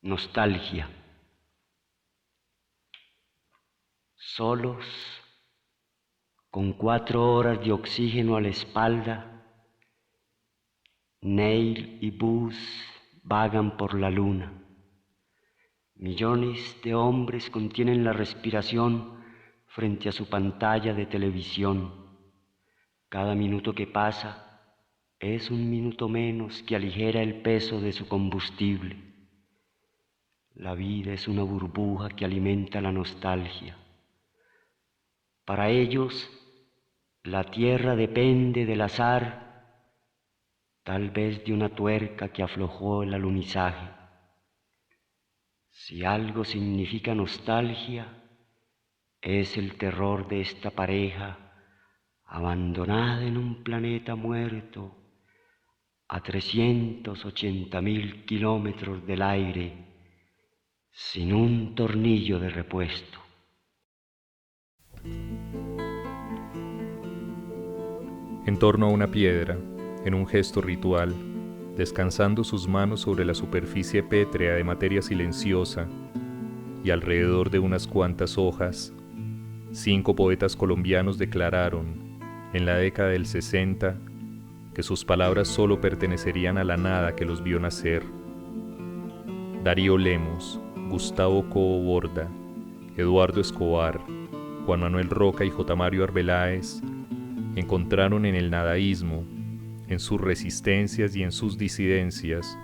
Nostalgia. Solos, con 4 horas de oxígeno a la espalda, Neil y Buzz vagan por la luna. Millones de hombres contienen la respiración frente a su pantalla de televisión. Cada minuto que pasa es un minuto menos que aligera el peso de su combustible. La vida es una burbuja que alimenta la nostalgia. Para ellos, la tierra depende del azar, tal vez de una tuerca que aflojó el alunizaje. Si algo significa nostalgia, es el terror de esta pareja abandonada en un planeta muerto a 380.000 kilómetros del aire, sin un tornillo de repuesto. En torno a una piedra, en un gesto ritual, descansando sus manos sobre la superficie pétrea de materia silenciosa, y alrededor de unas cuantas hojas, 5 poetas colombianos declararon, en la década del 60, que sus palabras solo pertenecerían a la nada que los vio nacer. Darío Lemos, Gustavo Cobo Borda, Eduardo Escobar, Juan Manuel Roca y J. Mario Arbeláez encontraron en el nadaísmo, en sus resistencias y en sus disidencias,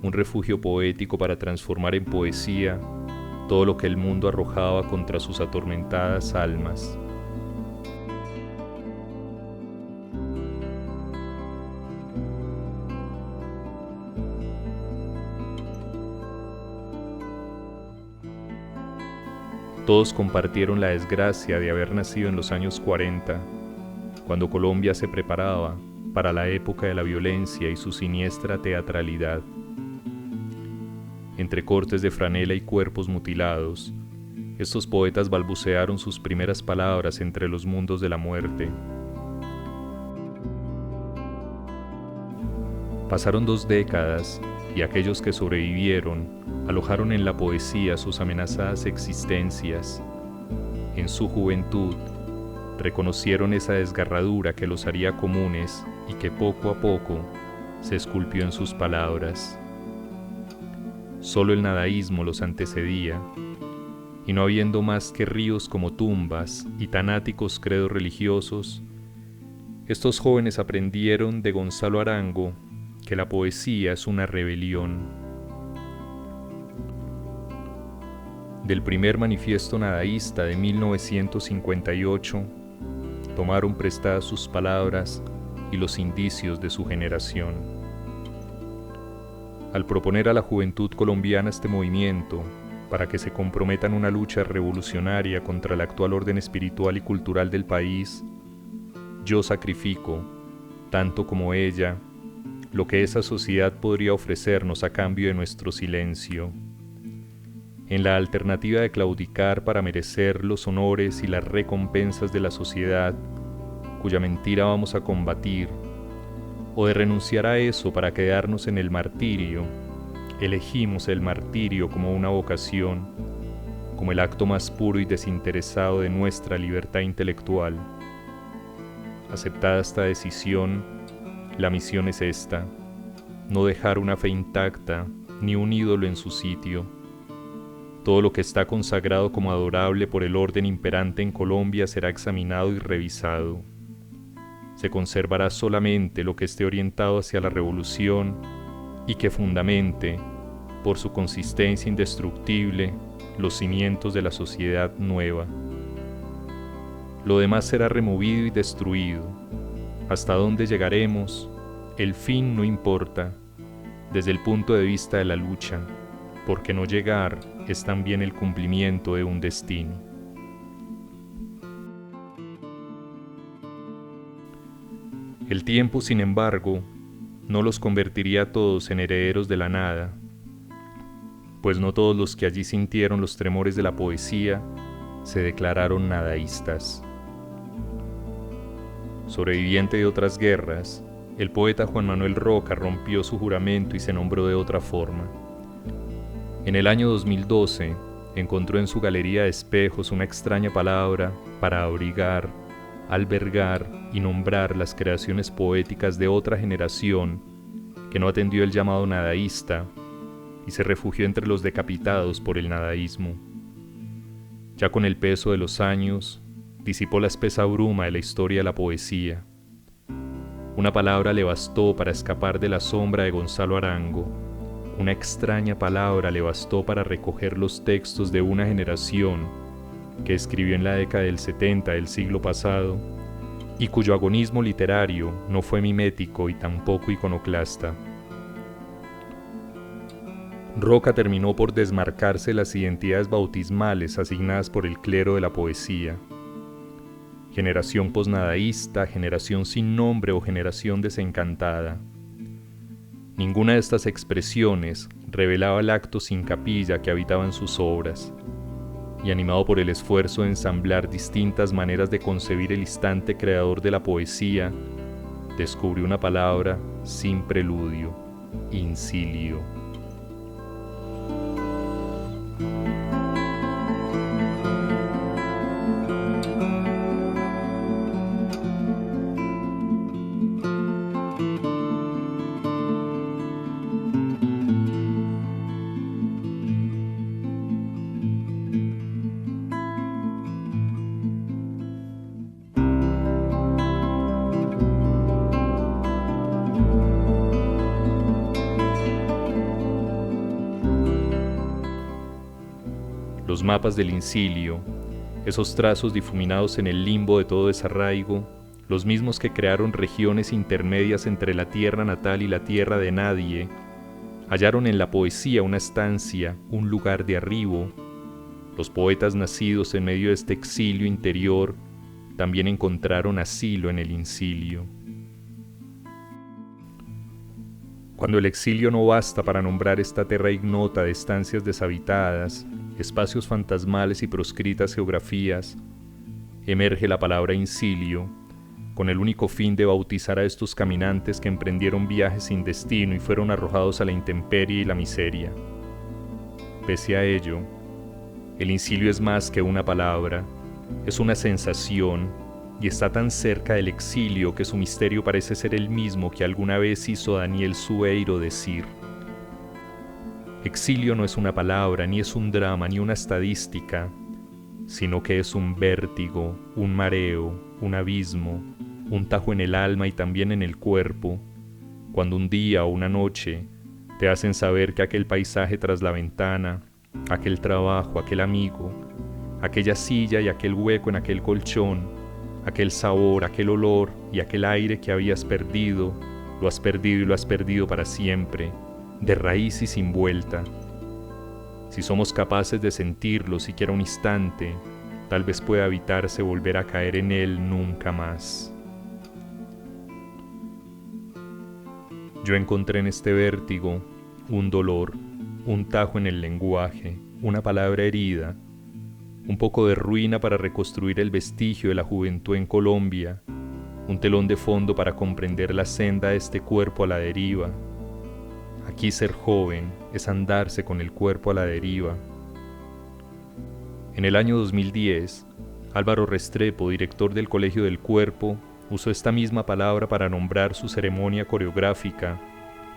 un refugio poético para transformar en poesía todo lo que el mundo arrojaba contra sus atormentadas almas. Todos compartieron la desgracia de haber nacido en los años 40, cuando Colombia se preparaba para la época de la violencia y su siniestra teatralidad. Entre cortes de franela y cuerpos mutilados, estos poetas balbucearon sus primeras palabras entre los mundos de la muerte. Pasaron 2 décadas y aquellos que sobrevivieron alojaron en la poesía sus amenazadas existencias. En su juventud, reconocieron esa desgarradura que los haría comunes y que poco a poco se esculpió en sus palabras. Solo el nadaísmo los antecedía, y no habiendo más que ríos como tumbas y tanáticos credos religiosos, estos jóvenes aprendieron de Gonzalo Arango que la poesía es una rebelión. Del primer manifiesto nadaísta de 1958, tomaron prestadas sus palabras y los indicios de su generación. Al proponer a la juventud colombiana este movimiento para que se comprometa en una lucha revolucionaria contra el actual orden espiritual y cultural del país, yo sacrifico, tanto como ella, lo que esa sociedad podría ofrecernos a cambio de nuestro silencio. En la alternativa de claudicar para merecer los honores y las recompensas de la sociedad, cuya mentira vamos a combatir, o de renunciar a eso para quedarnos en el martirio, elegimos el martirio como una vocación, como el acto más puro y desinteresado de nuestra libertad intelectual. Aceptada esta decisión, la misión es esta: no dejar una fe intacta ni un ídolo en su sitio. Todo lo que está consagrado como adorable por el orden imperante en Colombia será examinado y revisado. Se conservará solamente lo que esté orientado hacia la revolución y que fundamente, por su consistencia indestructible, los cimientos de la sociedad nueva. Lo demás será removido y destruido. Hasta dónde llegaremos, el fin no importa, desde el punto de vista de la lucha, porque no llegar es también el cumplimiento de un destino. El tiempo, sin embargo, no los convertiría a todos en herederos de la nada, pues no todos los que allí sintieron los tremores de la poesía se declararon nadaístas. Sobreviviente de otras guerras, el poeta Juan Manuel Roca rompió su juramento y se nombró de otra forma. En el año 2012, encontró en su galería de espejos una extraña palabra para abrigar, albergar y nombrar las creaciones poéticas de otra generación que no atendió el llamado nadaísta y se refugió entre los decapitados por el nadaísmo. Ya con el peso de los años, disipó la espesa bruma de la historia de la poesía. Una palabra le bastó para escapar de la sombra de Gonzalo Arango. Una extraña palabra le bastó para recoger los textos de una generación que escribió en la década del 70 del siglo pasado y cuyo agonismo literario no fue mimético y tampoco iconoclasta. Roca terminó por desmarcarse las identidades bautismales asignadas por el clero de la poesía. Generación posnadaísta, generación sin nombre o generación desencantada. Ninguna de estas expresiones revelaba el acto sin capilla que habitaba en sus obras, y animado por el esfuerzo de ensamblar distintas maneras de concebir el instante creador de la poesía, descubrió una palabra sin preludio: incilio. Los mapas del incilio, esos trazos difuminados en el limbo de todo desarraigo, los mismos que crearon regiones intermedias entre la tierra natal y la tierra de nadie, hallaron en la poesía una estancia, un lugar de arribo. Los poetas nacidos en medio de este exilio interior también encontraron asilo en el incilio. Cuando el exilio no basta para nombrar esta terra ignota de estancias deshabitadas, espacios fantasmales y proscritas geografías, emerge la palabra incilio, con el único fin de bautizar a estos caminantes que emprendieron viajes sin destino y fueron arrojados a la intemperie y la miseria. Pese a ello, el incilio es más que una palabra, es una sensación, y está tan cerca del exilio que su misterio parece ser el mismo que alguna vez hizo Daniel Sueiro decir: exilio no es una palabra, ni es un drama, ni una estadística, sino que es un vértigo, un mareo, un abismo, un tajo en el alma y también en el cuerpo, cuando un día o una noche te hacen saber que aquel paisaje tras la ventana, aquel trabajo, aquel amigo, aquella silla y aquel hueco en aquel colchón, aquel sabor, aquel olor y aquel aire que habías perdido, lo has perdido y lo has perdido para siempre, de raíz y sin vuelta. Si somos capaces de sentirlo siquiera un instante, tal vez pueda evitarse volver a caer en él nunca más. Yo encontré en este vértigo un dolor, un tajo en el lenguaje, una palabra herida, un poco de ruina para reconstruir el vestigio de la juventud en Colombia, un telón de fondo para comprender la senda de este cuerpo a la deriva. Aquí ser joven es andarse con el cuerpo a la deriva. En el año 2010, Álvaro Restrepo, director del Colegio del Cuerpo, usó esta misma palabra para nombrar su ceremonia coreográfica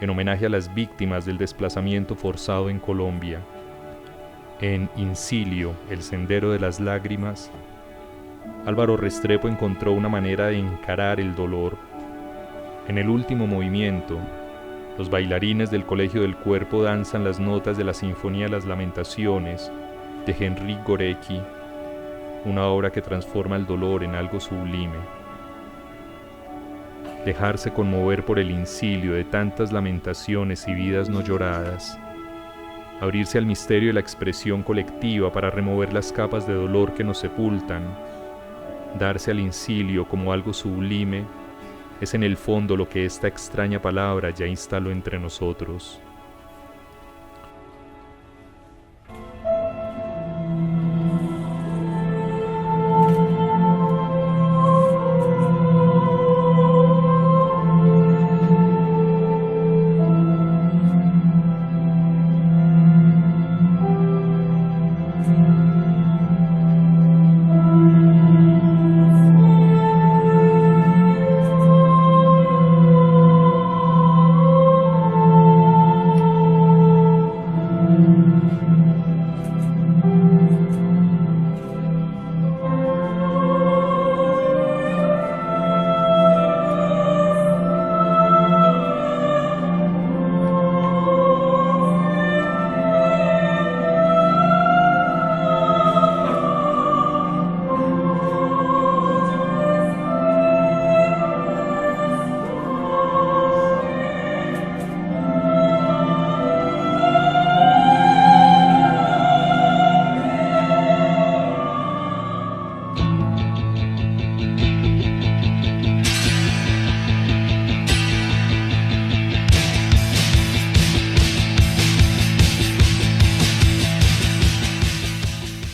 en homenaje a las víctimas del desplazamiento forzado en Colombia. En Incilio, el sendero de las lágrimas, Álvaro Restrepo encontró una manera de encarar el dolor. En el último movimiento, los bailarines del Colegio del Cuerpo danzan las notas de la Sinfonía de las Lamentaciones de Henryk Górecki, una obra que transforma el dolor en algo sublime. Dejarse conmover por el incilio de tantas lamentaciones y vidas no lloradas, abrirse al misterio de la expresión colectiva para remover las capas de dolor que nos sepultan, darse al incilio como algo sublime, es en el fondo lo que esta extraña palabra ya instaló entre nosotros.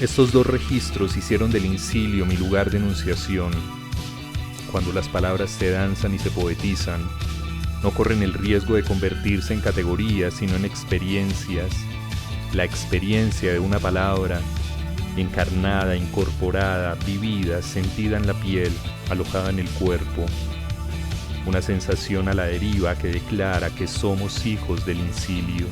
Estos dos registros hicieron del Incilio mi lugar de enunciación. Cuando las palabras se danzan y se poetizan, no corren el riesgo de convertirse en categorías, sino en experiencias. La experiencia de una palabra, encarnada, incorporada, vivida, sentida en la piel, alojada en el cuerpo. Una sensación a la deriva que declara que somos hijos del Incilio.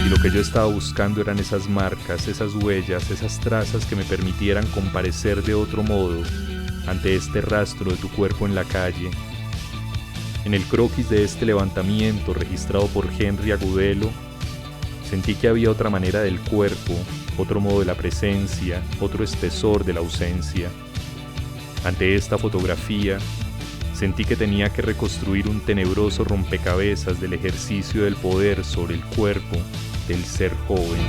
Lo que yo estaba buscando eran esas marcas, esas huellas, esas trazas que me permitieran comparecer de otro modo ante este rastro de tu cuerpo en la calle. En el croquis de este levantamiento registrado por Henry Agudelo, sentí que había otra manera del cuerpo, otro modo de la presencia, otro espesor de la ausencia. Ante esta fotografía, sentí que tenía que reconstruir un tenebroso rompecabezas del ejercicio del poder sobre el cuerpo del ser joven.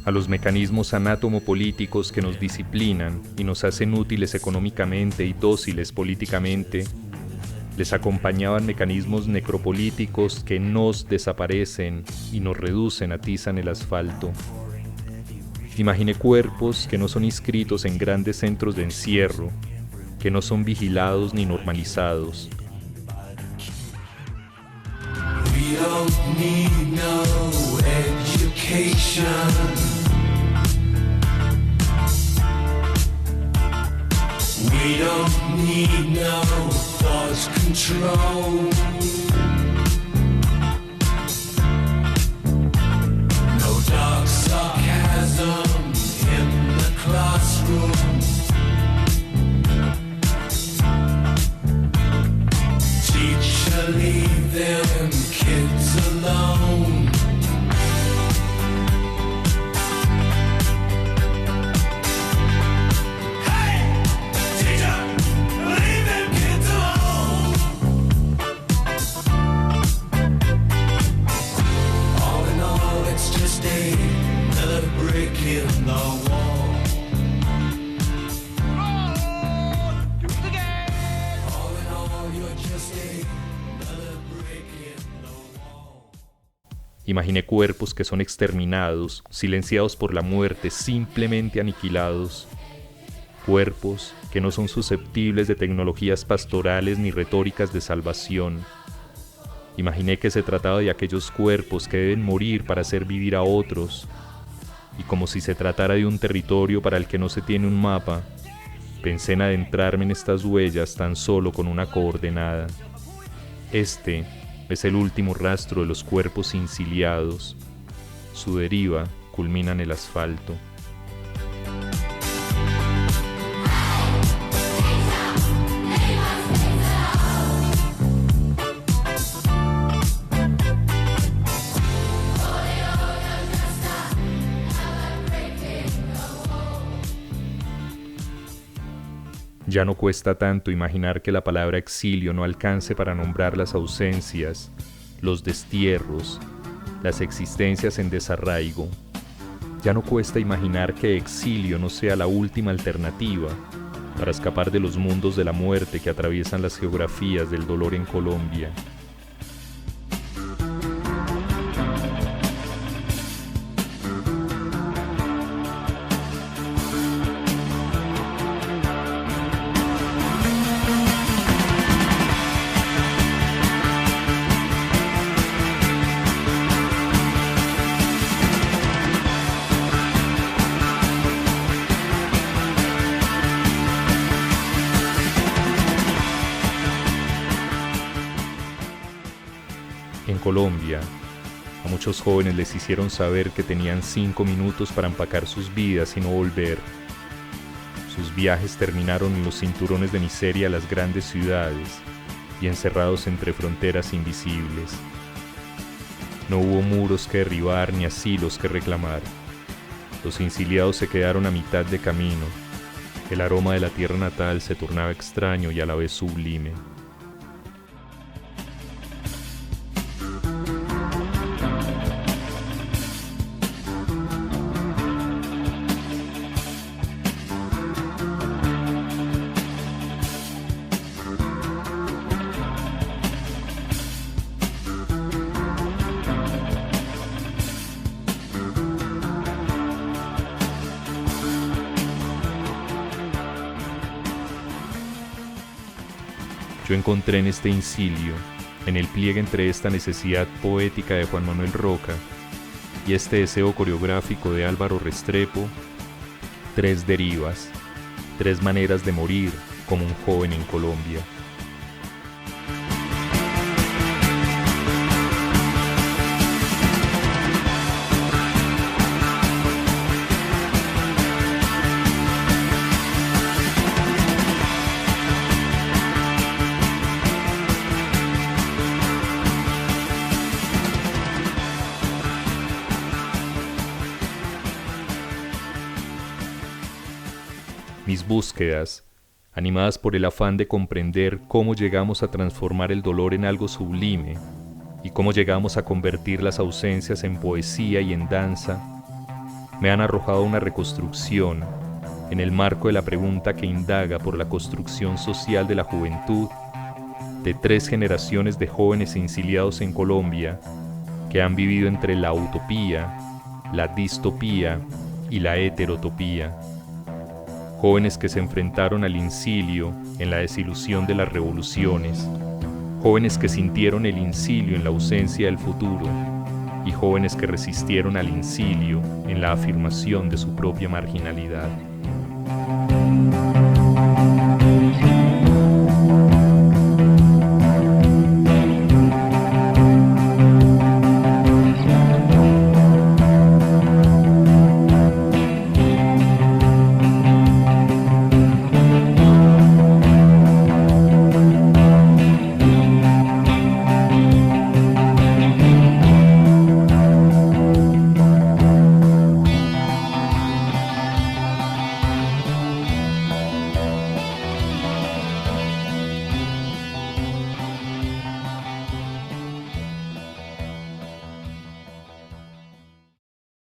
A los mecanismos anátomo-políticos que nos disciplinan y nos hacen útiles económicamente y dóciles políticamente, les acompañaban mecanismos necropolíticos que nos desaparecen y nos reducen a tiza en el asfalto. Imaginé cuerpos que no son inscritos en grandes centros de encierro, que no son vigilados ni normalizados. We don't need no education. We don't need no thought control. No dark sarcasm in the classroom. Teacher, leave them kids alone. Imaginé cuerpos que son exterminados, silenciados por la muerte, simplemente aniquilados. Cuerpos que no son susceptibles de tecnologías pastorales ni retóricas de salvación. Imaginé que se trataba de aquellos cuerpos que deben morir para hacer vivir a otros. Y como si se tratara de un territorio para el que no se tiene un mapa, pensé en adentrarme en estas huellas tan solo con una coordenada. Este es el último rastro de los cuerpos inciliados. Su deriva culmina en el asfalto. Ya no cuesta tanto imaginar que la palabra exilio no alcance para nombrar las ausencias, los destierros, las existencias en desarraigo. Ya no cuesta imaginar que exilio no sea la última alternativa para escapar de los mundos de la muerte que atraviesan las geografías del dolor en Colombia. En Colombia, a muchos jóvenes les hicieron saber que tenían 5 minutos para empacar sus vidas y no volver. Sus viajes terminaron en los cinturones de miseria de las grandes ciudades y encerrados entre fronteras invisibles. No hubo muros que derribar ni asilos que reclamar. Los inciliados se quedaron a mitad de camino. El aroma de la tierra natal se tornaba extraño y a la vez sublime. Yo encontré en este incilio, en el pliegue entre esta necesidad poética de Juan Manuel Roca y este deseo coreográfico de Álvaro Restrepo, tres derivas, tres maneras de morir como un joven en Colombia. Mis búsquedas, animadas por el afán de comprender cómo llegamos a transformar el dolor en algo sublime y cómo llegamos a convertir las ausencias en poesía y en danza, me han arrojado una reconstrucción en el marco de la pregunta que indaga por la construcción social de la juventud de tres generaciones de jóvenes inciliados en Colombia que han vivido entre la utopía, la distopía y la heterotopía. Jóvenes que se enfrentaron al incilio en la desilusión de las revoluciones, jóvenes que sintieron el incilio en la ausencia del futuro y jóvenes que resistieron al incilio en la afirmación de su propia marginalidad.